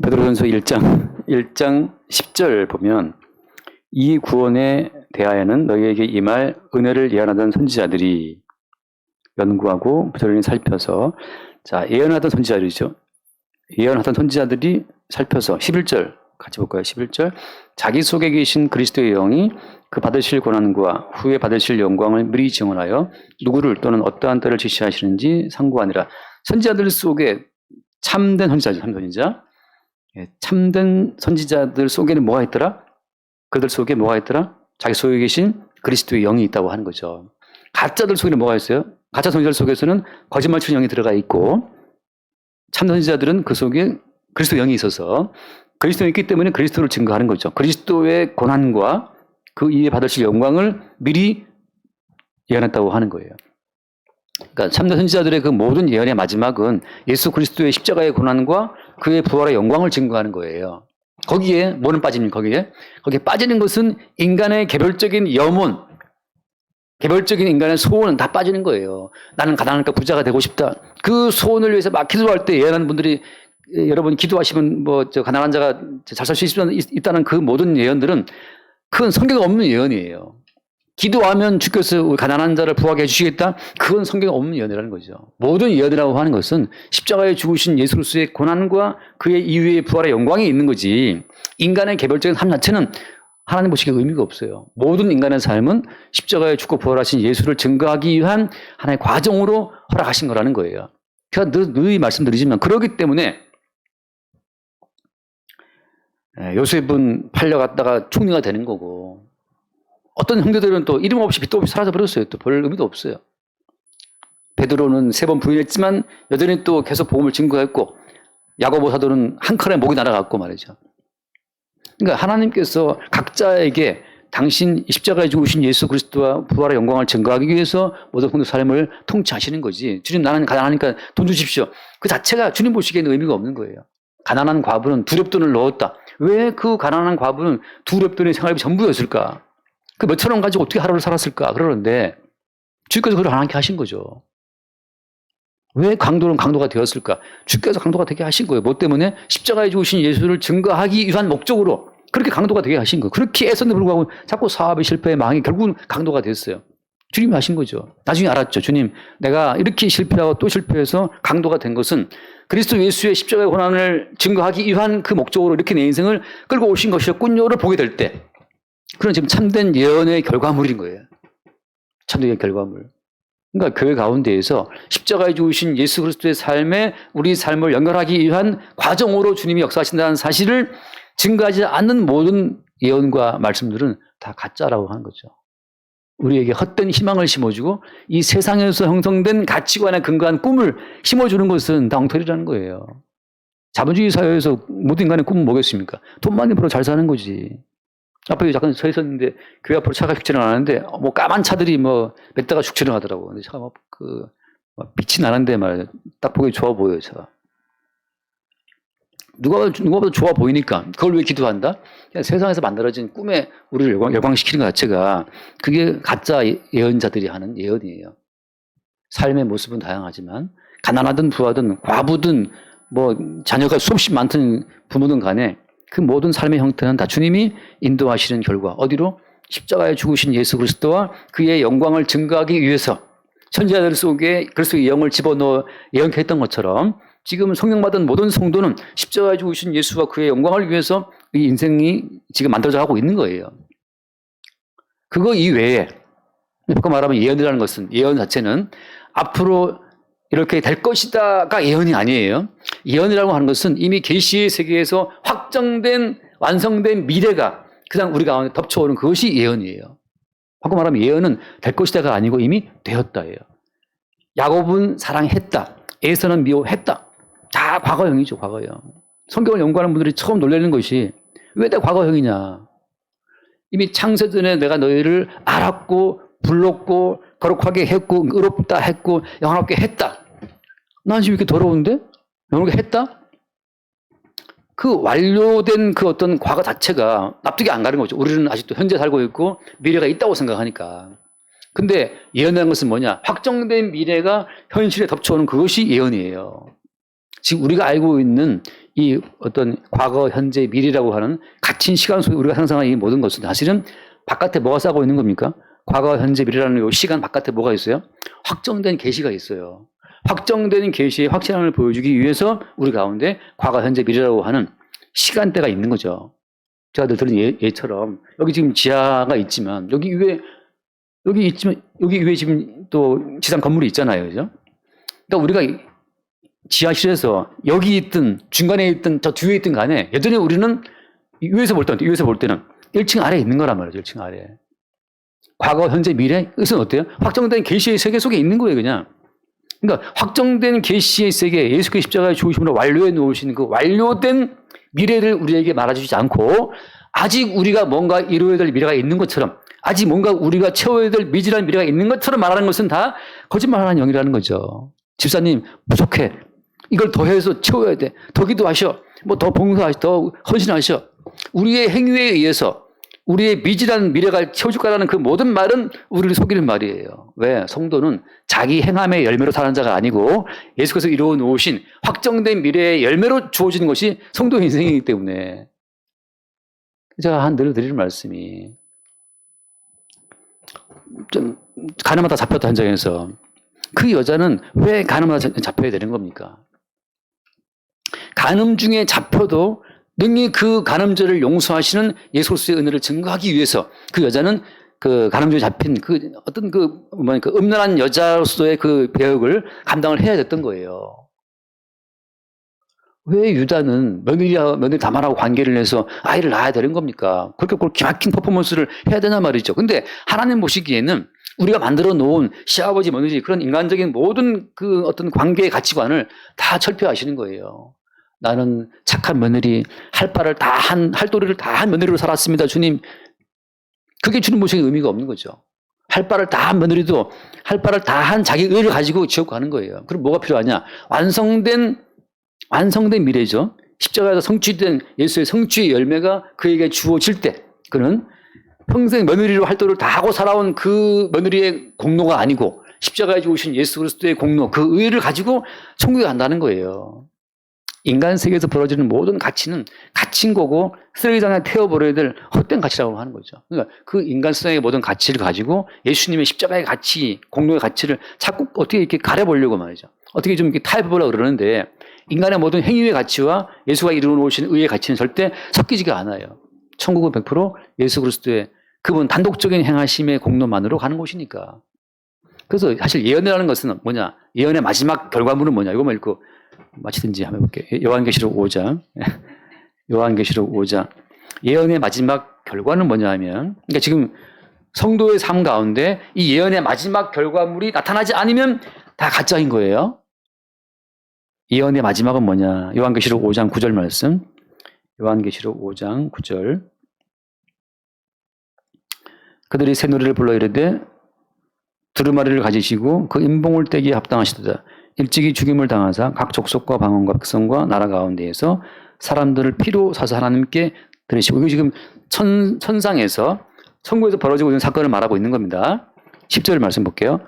베드로전서 1장 10절 보면 이 구원에 대하여는 너희에게 임할 은혜를 예언하던 선지자들이 연구하고 부지런히 살펴서 예언하던 선지자들이죠. 예언하던 선지자들이 살펴서 11절 같이 볼까요? 11절 자기 속에 계신 그리스도의 영이 그 받으실 고난과 후에 받으실 영광을 미리 증언하여 누구를 또는 어떠한 때를 지시하시는지 상고하니라. 선지자들 속에 참된 선지자죠. 참된 선지자들 속에는 뭐가 있더라? 그들 속에 뭐가 있더라? 자기 속에 계신 그리스도의 영이 있다고 하는 거죠. 가짜들 속에는 뭐가 있어요? 가짜 선지자들 속에서는 거짓말 치는 영이 들어가 있고 참된 선지자들은 그 속에 그리스도의 영이 있어서 그리스도가 있기 때문에 그리스도를 증거하는 거죠. 그리스도의 고난과 그 이에 받으실 영광을 미리 예언했다고 하는 거예요. 그러니까 참된 선지자들의 그 모든 예언의 마지막은 예수 그리스도의 십자가의 고난과 그의 부활의 영광을 증거하는 거예요. 거기에 뭐는 빠집니까? 거기에 빠지는 것은 인간의 개별적인 염원, 개별적인 인간의 소원은 다 빠지는 거예요. 나는 가난하니까 부자가 되고 싶다. 그 소원을 위해서 막 기도할 때 예언하는 분들이 여러분 기도하시면 가난한 자가 잘 살 수 있다는 그 모든 예언들은 그건 성경에 없는 예언이에요. 기도하면 주께서 가난한 자를 부하게 해주시겠다? 그건 성경에 없는 예언이라는 거죠. 모든 예언이라고 하는 것은 십자가에 죽으신 예수 그리스도의 고난과 그의 이후의 부활의 영광이 있는 거지 인간의 개별적인 삶 자체는 하나님 보시기에 의미가 없어요. 모든 인간의 삶은 십자가에 죽고 부활하신 예수를 증거하기 위한 하나의 과정으로 허락하신 거라는 거예요. 제가 늘 말씀드리지만 그렇기 때문에 요셉은 팔려갔다가 총리가 되는 거고 어떤 형제들은 또 이름 없이 빚도 없이 사라져버렸어요. 또 별 의미도 없어요. 베드로는 3번 부인했지만 여전히 또 계속 복음을 증거했고 야고보 사도는 한 칼에 목이 날아갔고 말이죠. 그러니까 하나님께서 각자에게 당신 십자가에 죽으신 예수 그리스도와 부활의 영광을 증거하기 위해서 모든 성도 삶을 통치하시는 거지. 주님 나는 가난하니까 돈 주십시오. 그 자체가 주님 보시기에는 의미가 없는 거예요. 가난한 과부는 2렙돈을 넣었다. 왜 그 가난한 과부는 2렙돈의 생활비 전부였을까? 그 몇천 원 가지고 어떻게 하루를 살았을까? 그러는데 주께서 그걸 가난하게 하신 거죠. 왜 강도는 강도가 되었을까? 주께서 강도가 되게 하신 거예요. 뭐 때문에? 십자가에 죽으신 예수를 증거하기 위한 목적으로 그렇게 강도가 되게 하신 거예요. 그렇게 애썼는데 불구하고 자꾸 사업의 실패에 망해 결국은 강도가 됐어요. 주님이 하신 거죠. 나중에 알았죠. 주님, 내가 이렇게 실패하고 또 실패해서 강도가 된 것은 그리스도 예수의 십자가의 고난을 증거하기 위한 그 목적으로 이렇게 내 인생을 끌고 오신 것이었군요를 보게 될 때 그런 지금 참된 예언의 결과물인 거예요. 참된 예언의 결과물. 그러니까 교회 가운데에서 십자가에 죽으신 예수 그리스도의 삶에 우리 삶을 연결하기 위한 과정으로 주님이 역사하신다는 사실을 증거하지 않는 모든 예언과 말씀들은 다 가짜라고 하는 거죠. 우리에게 헛된 희망을 심어주고 이 세상에서 형성된 가치관에 근거한 꿈을 심어주는 것은 다 엉터리라는 거예요. 자본주의 사회에서 모든 인간의 꿈은 뭐겠습니까? 돈 많이 벌어 잘 사는 거지. 앞에 잠깐 서 있었는데 교회 앞으로 차가 죽지는 않았는데 까만 차들이 몇 대가 죽지는 하더라고. 근데 차가 빛이 나는데 딱 보기 좋아 보여요. 차가. 누가 봐도 좋아 보이니까 그걸 왜 기도한다? 그냥 세상에서 만들어진 꿈에 우리를 열광시키는 것 자체가 그게 가짜 예언자들이 하는 예언이에요. 삶의 모습은 다양하지만 가난하든 부하든 과부든 자녀가 수없이 많든 부모든 간에 그 모든 삶의 형태는 다 주님이 인도하시는 결과 어디로? 십자가에 죽으신 예수 그리스도와 그의 영광을 증거하기 위해서 선지자들 속에 그리스도의 영을 집어넣어 예언했던 것처럼 지금 성령받은 모든 성도는 십자가에 죽으신 예수와 그의 영광을 위해서 이 인생이 지금 만들어져 가고 있는 거예요. 그거 이외에 아까 말하면 예언이라는 것은 예언 자체는 앞으로 이렇게 될 것이다가 예언이 아니에요. 예언이라고 하는 것은 이미 계시의 세계에서 확정된 완성된 미래가 그냥 우리 가운데 덮쳐오는 그것이 예언이에요. 바꿔 말하면 예언은 될 것이다가 아니고 이미 되었다예요. 야곱은 사랑했다. 에서는 미워했다. 다 과거형이죠. 과거형. 성경을 연구하는 분들이 처음 놀라는 것이 왜 다 과거형이냐. 이미 창세전에 내가 너희를 알았고 불렀고 거룩하게 했고 의롭다 했고 영화롭게 했다. 난 지금 이렇게 더러운데? 영화롭게 했다? 그 완료된 그 어떤 과거 자체가 납득이 안 가는 거죠. 우리는 아직도 현재 살고 있고 미래가 있다고 생각하니까. 근데 예언이라는 것은 뭐냐? 확정된 미래가 현실에 덮쳐오는 그것이 예언이에요. 지금 우리가 알고 있는 이 어떤 과거, 현재, 미래라고 하는 갇힌 시간 속에 우리가 상상하는 이 모든 것은 사실은 바깥에 뭐가 싸고 있는 겁니까? 과거, 현재, 미래라는 이 시간 바깥에 뭐가 있어요? 확정된 계시가 있어요. 확정된 계시의 확실함을 보여주기 위해서 우리 가운데 과거, 현재, 미래라고 하는 시간대가 있는 거죠. 제가 늘 들은 예처럼 여기 지금 지하가 있지만 여기 위에 지금 또 지상 건물이 있잖아요. 그죠? 그러니까 우리가 지하실에서 여기 있든 중간에 있든 저 뒤에 있든 간에 여전히 우리는 위에서 볼 때는 1층 아래에 있는 거란 말이죠. 1층 아래에. 과거, 현재, 미래? 이것은 어때요? 확정된 계시의 세계 속에 있는 거예요, 그냥. 그러니까 확정된 계시의 세계, 예수께서 십자가의 죽으심으로 완료해 놓으신 그 완료된 미래를 우리에게 말해주지 않고 아직 우리가 뭔가 이루어야 될 미래가 있는 것처럼 아직 뭔가 우리가 채워야 될 미지란 미래가 있는 것처럼 말하는 것은 다 거짓말하는 영이라는 거죠. 집사님 부족해. 이걸 더해서 채워야 돼. 더 기도하셔. 뭐 더 봉사하셔. 더 헌신하셔. 우리의 행위에 의해서 우리의 미지란 미래가 채워줄 거라는 그 모든 말은 우리를 속이는 말이에요. 왜? 성도는 자기 행함의 열매로 사는 자가 아니고 예수께서 이루어 놓으신 확정된 미래의 열매로 주어지는 것이 성도의 인생이기 때문에 제가 늘 드리는 말씀이 좀 가늠하다 잡혔다 현장에서 그 여자는 왜 가늠하다 잡혀야 되는 겁니까? 가늠 중에 잡혀도 능히 그 가늠죄를 용서하시는 예수 그리스도의 은혜를 증거하기 위해서 그 여자는 그 가늠 중에 잡힌 그 어떤 그 음란한 여자로서의 그 배역을 감당을 해야 됐던 거예요. 왜 유다는 며느리 다말하고 관계를 해서 아이를 낳아야 되는 겁니까? 그렇게 기막힌 퍼포먼스를 해야 되나 말이죠. 근데 하나님 보시기에는 우리가 만들어 놓은 시아버지, 며느리 그런 인간적인 모든 그 어떤 관계의 가치관을 다 철폐하시는 거예요. 나는 착한 며느리, 할 도리를 다 한 며느리로 살았습니다, 주님. 그게 주님 보시기에 의미가 없는 거죠. 할 바를 다 한 며느리도 할 바를 다 한 자기 의를 가지고 지옥 가는 거예요. 그럼 뭐가 필요하냐? 완성된 미래죠. 십자가에서 성취된 예수의 성취의 열매가 그에게 주어질 때 그는 평생 며느리로 활동을 다 하고 살아온 그 며느리의 공로가 아니고 십자가에 죽으신 예수 그리스도의 공로, 그 의를 가지고 천국에 간다는 거예요. 인간 세계에서 벌어지는 모든 가치는 갇힌 거고 쓰레기장에 태워버려야 될 헛된 가치라고 하는 거죠. 그러니까 그 인간성의 모든 가치를 가지고 예수님의 십자가의 가치, 공로의 가치를 자꾸 어떻게 이렇게 가려보려고 말이죠. 어떻게 좀 이렇게 타협해보려고 그러는데 인간의 모든 행위의 가치와 예수가 이루어 놓으신 의의 가치는 절대 섞이지가 않아요. 천국은 100% 예수 그리스도의 그분 단독적인 행하심의 공로만으로 가는 곳이니까. 그래서 사실 예언이라는 것은 뭐냐? 예언의 마지막 결과물은 뭐냐? 이거만 읽고 마치든지 한번 해볼게요. 요한계시록 5장. 요한계시록 5장. 예언의 마지막 결과는 뭐냐 하면, 그러니까 지금 성도의 삶 가운데 이 예언의 마지막 결과물이 나타나지 않으면 다 가짜인 거예요. 예언의 마지막은 뭐냐? 요한계시록 5장 9절 말씀. 요한계시록 5장 9절. 그들이 새 노래를 불러 이르되 두루마리를 가지시고 그 인봉을 떼기에 합당하시도다. 일찍이 죽임을 당하사 각 족속과 방언과 백성과 나라 가운데에서 사람들을 피로 사서 하나님께 드리시고, 이거 지금 천상에서 천국에서 벌어지고 있는 사건을 말하고 있는 겁니다. 10절 말씀 볼게요.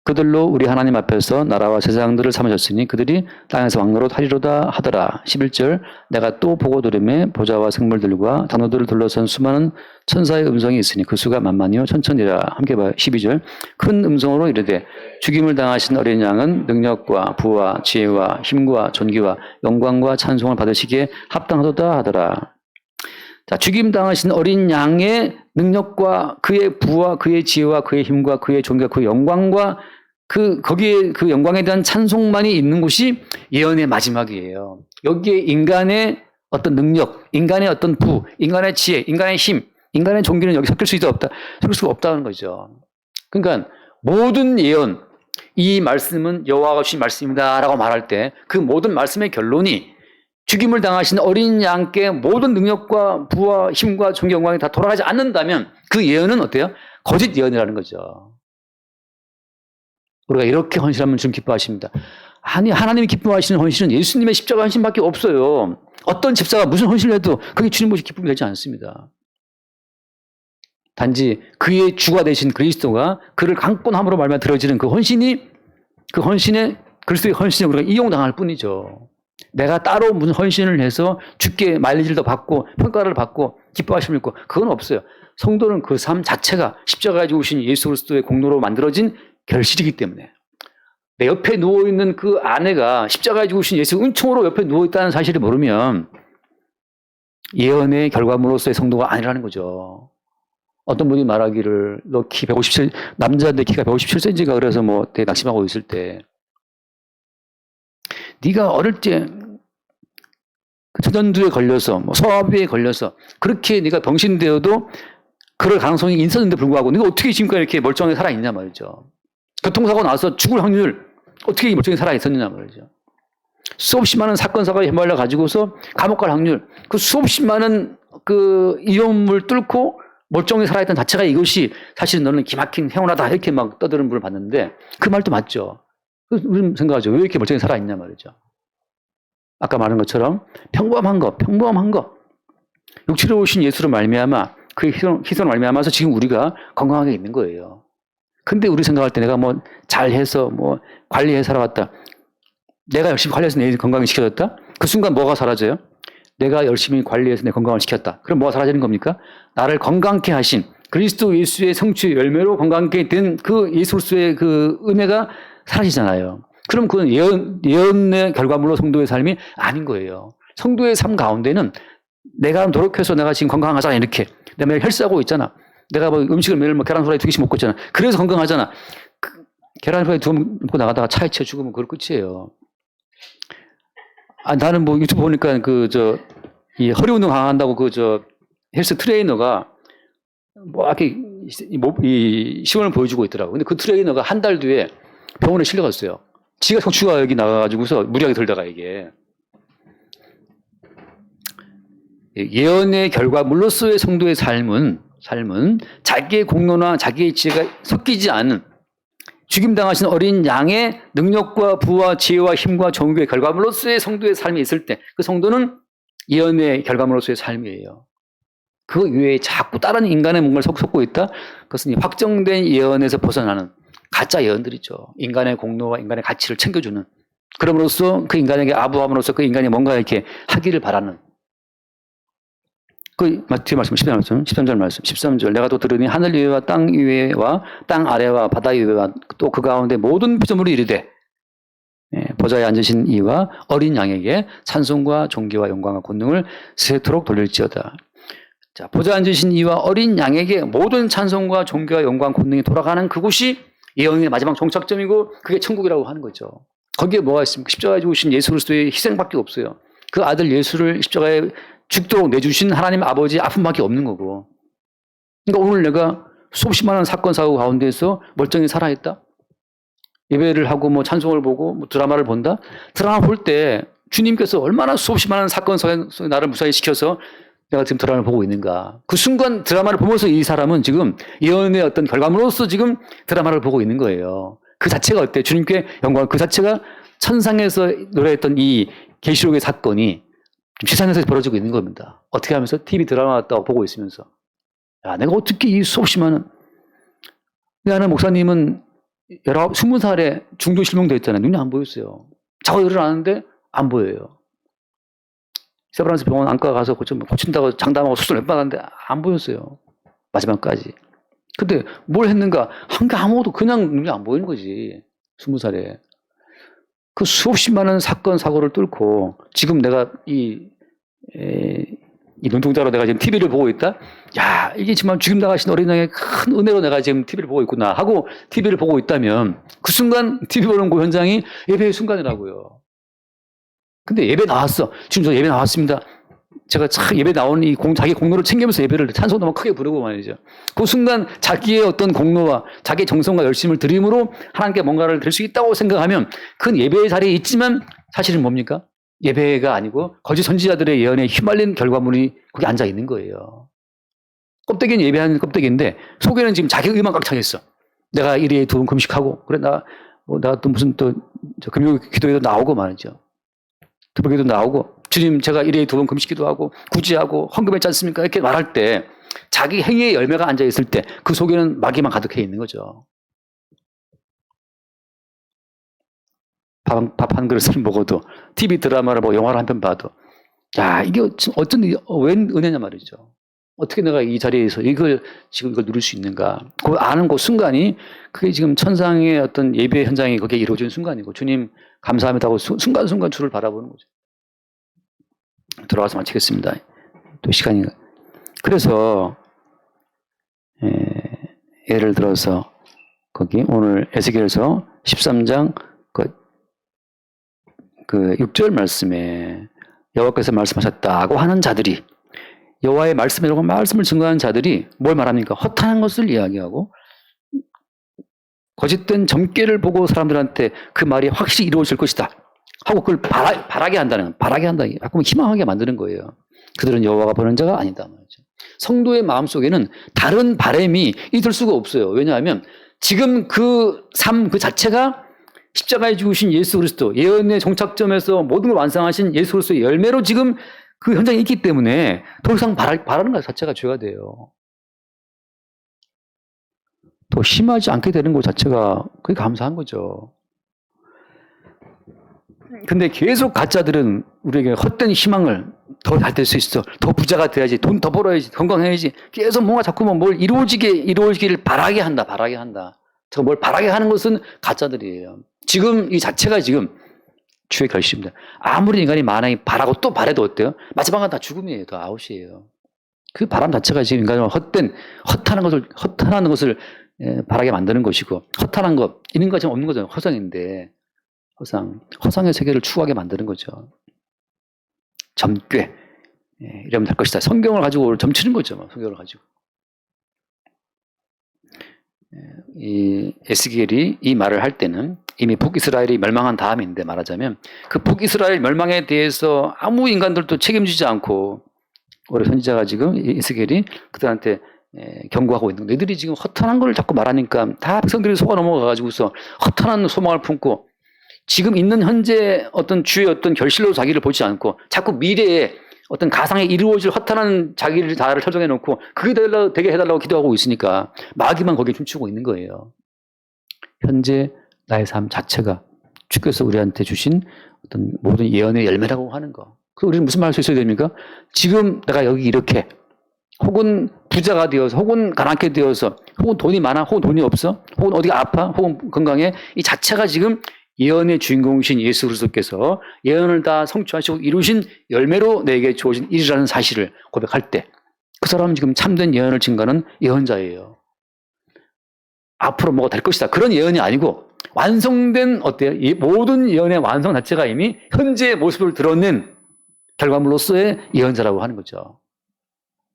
그들로 우리 하나님 앞에서 나라와 세상들을 삼으셨으니 그들이 땅에서 왕노릇 하리로다 하더라. 11절 내가 또 보고 들음에 보좌와 생물들과 단어들을 둘러선 수많은 천사의 음성이 있으니 그 수가 만만이요 천천이라. 함께 봐요. 12절 큰 음성으로 이르되 죽임을 당하신 어린 양은 능력과 부와 지혜와 힘과 존귀와 영광과 찬송을 받으시기에 합당하도다 하더라. 자, 죽임 당하신 어린 양의 능력과 그의 부와 그의 지혜와 그의 힘과 그의 존귀와 그의 영광과 거기에 그 영광에 대한 찬송만이 있는 곳이 예언의 마지막이에요. 여기에 인간의 어떤 능력, 인간의 어떤 부, 인간의 지혜, 인간의 힘, 인간의 존귀는 여기 섞일 수가 없다는 거죠. 그러니까 모든 예언, 이 말씀은 여호와가 주신 말씀입니다라고 말할 때 그 모든 말씀의 결론이 죽임을 당하신 어린 양께 모든 능력과 부와 힘과 존귀 영광이 다 돌아가지 않는다면 그 예언은 어때요? 거짓 예언이라는 거죠. 우리가 이렇게 헌신하면 주님 기뻐하십니다. 아니, 하나님이 기뻐하시는 헌신은 예수님의 십자가 헌신밖에 없어요. 어떤 집사가 무슨 헌신을 해도 그게 주님 보시 기쁨이 되지 않습니다. 단지 그의 주가 되신 그리스도가 그를 강권함으로 말미암아 들어지는 그 헌신에 그리스도의 헌신에 우리가 이용당할 뿐이죠. 내가 따로 무슨 헌신을 해서 주께 마일리지를 더 받고 평가를 받고 기뻐하심을 있고 그건 없어요. 성도는 그 삶 자체가 십자가에 죽으신 예수 그리스도의 공로로 만들어진 결실이기 때문에 내 옆에 누워있는 그 아내가 십자가에 죽으신 예수 은총으로 옆에 누워있다는 사실을 모르면 예언의 결과물로서의 성도가 아니라는 거죠. 어떤 분이 말하기를 너 키 157, 남자인데 키가 157cm가 그래서 뭐 되게 낙심하고 있을 때 네가 어릴 때 전두에 걸려서 뭐 소아비에 걸려서 그렇게 네가 병신되어도 그럴 가능성이 있었는데 불구하고 네가 어떻게 지금까지 이렇게 멀쩡하게 살아있냐 말이죠. 교통사고 나서 죽을 확률 어떻게 멀쩡히 살아있었느냐 말이죠. 수없이 많은 사건 사고에 휘말려 가지고서 감옥 갈 확률 그 수없이 많은 그 위험을 뚫고 멀쩡히 살아있던 자체가 이것이 사실 너는 기막힌 행운하다 이렇게 막 떠드는 분을 봤는데 그 말도 맞죠. 우리는 생각하죠. 왜 이렇게 멀쩡히 살아있냐 말이죠. 아까 말한 것처럼 평범한 거. 육체로 오신 예수로 말미암아 그 희생을 말미암아서 지금 우리가 건강하게 있는 거예요. 근데 우리 생각할 때 내가 뭐 잘해서 뭐 관리해 살아왔다. 내가 열심히 관리해서 내 건강을 지켜줬다. 그 순간 뭐가 사라져요? 내가 열심히 관리해서 내 건강을 지켰다. 그럼 뭐가 사라지는 겁니까? 나를 건강케 하신 그리스도 예수의 성취의 열매로 건강케 된 그 예수 그리스도의 그 은혜가 사라지잖아요. 그럼 그건 예언의 결과물로 성도의 삶이 아닌 거예요. 성도의 삶 가운데는 내가 노력해서 내가 지금 건강하잖아 이렇게 내가 매일 헬스하고 있잖아. 내가 뭐 음식을 매일 뭐 계란 후라이 2개씩 먹고 있잖아. 그래서 건강하잖아. 계란 후라이 2개 먹고 나가다가 차에 치여 죽으면 그걸 끝이에요. 아, 나는 뭐 유튜브 보니까 이 허리 운동 강화한다고 헬스 트레이너가 뭐 이렇게 이 시원을 보여주고 있더라고. 근데 그 트레이너가 한 달 뒤에 병원에 실려갔어요. 지가 척추가 여기 나가가지고서 무리하게 들다가 이게. 예언의 결과물로서의 성도의 삶은 자기의 공로나 자기의 지혜가 섞이지 않은 죽임당하신 어린 양의 능력과 부와 지혜와 힘과 정교의 결과물로서의 성도의 삶이 있을 때 그 성도는 예언의 결과물로서의 삶이에요. 그 외에 자꾸 다른 인간의 뭔가를 섞고 있다? 그것은 확정된 예언에서 벗어나는 가짜 예언들이죠. 인간의 공로와 인간의 가치를 챙겨주는 그럼으로써 그 인간에게 아부함으로써 그 인간이 뭔가 이렇게 하기를 바라는 그 뒤에 말씀 13절 말씀 13절 내가 또 들으니 하늘 위에와 땅 위에와 땅 아래와 바다 위에와 또 그 가운데 모든 피조물이 이르되 보좌에 앉으신 이와 어린 양에게 찬송과 존귀와 영광과 권능을 세토록 돌릴지어다. 자, 보좌에 앉으신 이와 어린 양에게 모든 찬송과 존귀와 영광 권능이 돌아가는 그곳이 예언의 마지막 종착점이고 그게 천국이라고 하는 거죠. 거기에 뭐가 있습니까? 십자가에 죽으신 예수 그리스도의 희생밖에 없어요. 그 아들 예수를 십자가에 죽도록 내주신 하나님 아버지의 아픔밖에 없는 거고. 그러니까 오늘 내가 수없이 많은 사건 사고 가운데서 멀쩡히 살아있다. 예배를 하고 뭐 찬송을 보고 뭐 드라마를 본다. 드라마 볼 때 주님께서 얼마나 수없이 많은 사건 속에 나를 무사히 시켜서 내가 지금 드라마를 보고 있는가. 그 순간 드라마를 보면서 이 사람은 지금 예언의 어떤 결과물로서 지금 드라마를 보고 있는 거예요. 그 자체가 어때? 주님께 영광, 그 자체가 천상에서 노래했던 이 계시록의 사건이 세상에서 벌어지고 있는 겁니다. 어떻게 하면서 TV 드라마 왔다고 보고 있으면서. 야, 내가 어떻게 이 수없이 많은. 나는 목사님은 20살에 중도 실명되어 있잖아요. 눈이 안 보였어요. 자고 일어나는데 안 보여요. 세브란스 병원 안과 가서 고친다고 장담하고 수술 몇 받았는데 안 보였어요. 마지막까지. 근데 뭘 했는가? 한 게 아무것도 그냥 눈이 안 보이는 거지. 20살에. 그 수없이 많은 사건, 사고를 뚫고 지금 내가 이 눈동자로 내가 지금 TV를 보고 있다? 야, 이게 정말 죽임당하신 어린양의 큰 은혜로 내가 지금 TV를 보고 있구나 하고 TV를 보고 있다면 그 순간 TV 보는 그 현장이 예배의 순간이라고요. 근데 예배 나왔어. 지금 저 예배 나왔습니다. 제가 참 예배 나오는 자기 공로를 챙기면서 예배를 찬송도 막 크게 부르고 말이죠. 그 순간 자기의 어떤 공로와 자기의 정성과 열심을 드림으로 하나님께 뭔가를 드릴 수 있다고 생각하면 큰 예배의 자리에 있지만 사실은 뭡니까? 예배가 아니고 거짓 선지자들의 예언에 휘말린 결과물이 거기 앉아 있는 거예요. 껍데기는 예배하는 껍데기인데 속에는 지금 자기 의만 꽉 차 있어. 내가 일일이 2번 금식하고 그래 나 또 무슨 또 금요 기도에도 나오고 말이죠. 두번기도 나오고 주님 제가 일일이 2번 금식기도 하고 구제하고 헌금했지 않습니까? 이렇게 말할 때 자기 행위의 열매가 앉아 있을 때 그 속에는 마귀만 가득해 있는 거죠. 밥 한 그릇을 먹어도, TV 드라마를 보고 영화를 한 편 봐도, 야, 이게 어쩐, 웬 은혜냐 말이죠. 어떻게 내가 이 자리에서 지금 이걸 누릴 수 있는가. 그 아는 그 순간이, 그게 지금 천상의 어떤 예배 현장이 거기에 이루어진 순간이고, 주님 감사합니다고 순간순간 주를 바라보는 거죠. 돌아와서 마치겠습니다. 또 시간이. 그래서, 예를 들어서, 거기 오늘 에스겔서 13장 그 6절 말씀에 여호와께서 말씀하셨다고 하는 자들이, 여호와의 말씀이라고 말씀을 증거하는 자들이 뭘 말합니까? 허탄한 것을 이야기하고 거짓된 점괘를 보고 사람들한테 그 말이 확실히 이루어질 것이다 하고 그걸 바라게 한다. 자꾸 희망하게 만드는 거예요. 그들은 여호와가 보는 자가 아니다 말이죠. 성도의 마음속에는 다른 바람이 있을 수가 없어요. 왜냐하면 지금 그 삶 그 자체가 십자가에 죽으신 예수 그리스도, 예언의 종착점에서 모든 걸 완성하신 예수 그리스도의 열매로 지금 그 현장에 있기 때문에 더 이상 바라는 것 자체가 죄가 돼요. 더 심하지 않게 되는 것 자체가 그게 감사한 거죠. 근데 계속 가짜들은 우리에게 헛된 희망을 더 잘 될 수 있어. 더 부자가 돼야지. 돈 더 벌어야지. 건강해야지. 계속 뭔가 자꾸만 뭘 이루어지기를 바라게 한다. 저 뭘 바라게 하는 것은 가짜들이에요. 지금 이 자체가 지금 주의 결심입니다. 아무리 인간이 만약에 바라고 또 바래도 어때요? 마지막은 다 죽음이에요. 다 아웃이에요. 그 바람 자체가 지금 인간을 허탄한 것을 바라게 만드는 것이고, 허탄한 것, 있는 것이 없는 거잖아요. 허상인데, 허상의 세계를 추구하게 만드는 거죠. 점괘, 이러면 될 것이다. 성경을 가지고 점치는 거죠. 성경을 가지고. 이 에스겔이 이 말을 할 때는 이미 북이스라엘이 멸망한 다음인데, 말하자면 그 북이스라엘 멸망에 대해서 아무 인간들도 책임지지 않고 우리 선지자가 지금 에스겔이 그들한테 경고하고 있는 거예요. 너희들이 지금 허탄한 걸 자꾸 말하니까 다 백성들이 속아 넘어가가지고서 허탄한 소망을 품고 지금 있는 현재 어떤 주의 어떤 결실로 자기를 보지 않고 자꾸 미래에 어떤 가상에 이루어질 허탄한 자기를 다를 설정해 놓고 그게 되게 해달라고 기도하고 있으니까 마귀만 거기에 춤추고 있는 거예요. 현재 나의 삶 자체가 주께서 우리한테 주신 어떤 모든 예언의 열매라고 하는 거. 그럼 우리는 무슨 말 할 수 있어야 됩니까? 지금 내가 여기 이렇게 혹은 부자가 되어서 혹은 가난하게 되어서 혹은 돈이 많아 혹은 돈이 없어 혹은 어디가 아파 혹은 건강해, 이 자체가 지금 예언의 주인공이신 예수 그리스도께서 예언을 다 성취하시고 이루신 열매로 내게 주어진 일이라는 사실을 고백할 때 그 사람은 지금 참된 예언을 증거하는 예언자예요. 앞으로 뭐가 될 것이다. 그런 예언이 아니고 완성된 어때요? 이 모든 예언의 완성 자체가 이미 현재의 모습을 드러낸 결과물로서의 예언자라고 하는 거죠.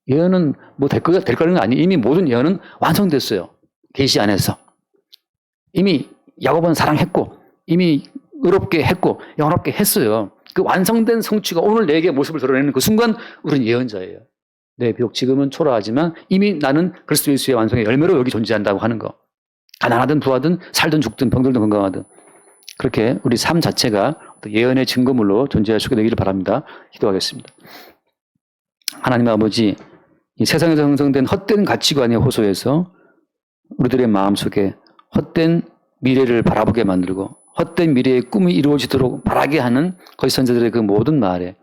예언은 뭐 될 거는 거 아니에요. 이미 모든 예언은 완성됐어요. 계시 안에서. 이미 야곱은 사랑했고 이미 의롭게 했고 영원롭게 했어요. 그 완성된 성취가 오늘 내게 모습을 드러내는 그 순간 우리는 예언자예요. 네, 비록 지금은 초라하지만 이미 나는 그리스도 예수의 완성의 열매로 여기 존재한다고 하는 거. 가난하든 부하든 살든 죽든 병들든 건강하든 그렇게 우리 삶 자체가 예언의 증거물로 존재할 수 있게 되기를 바랍니다. 기도하겠습니다. 하나님 아버지, 이 세상에서 형성된 헛된 가치관의 호소에서 우리들의 마음속에 헛된 미래를 바라보게 만들고 헛된 미래의 꿈이 이루어지도록 바라게 하는 거짓 선지자들의 그 모든 말에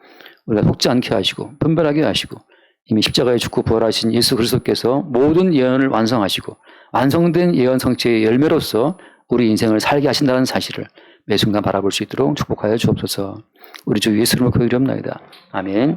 우리가 속지 않게 하시고 분별하게 하시고 이미 십자가에 죽고 부활하신 예수 그리스도께서 모든 예언을 완성하시고 완성된 예언 성취의 열매로서 우리 인생을 살게 하신다는 사실을 매 순간 바라볼 수 있도록 축복하여 주옵소서. 우리 주 예수 이름으로 기도드리옵나이다. 아멘.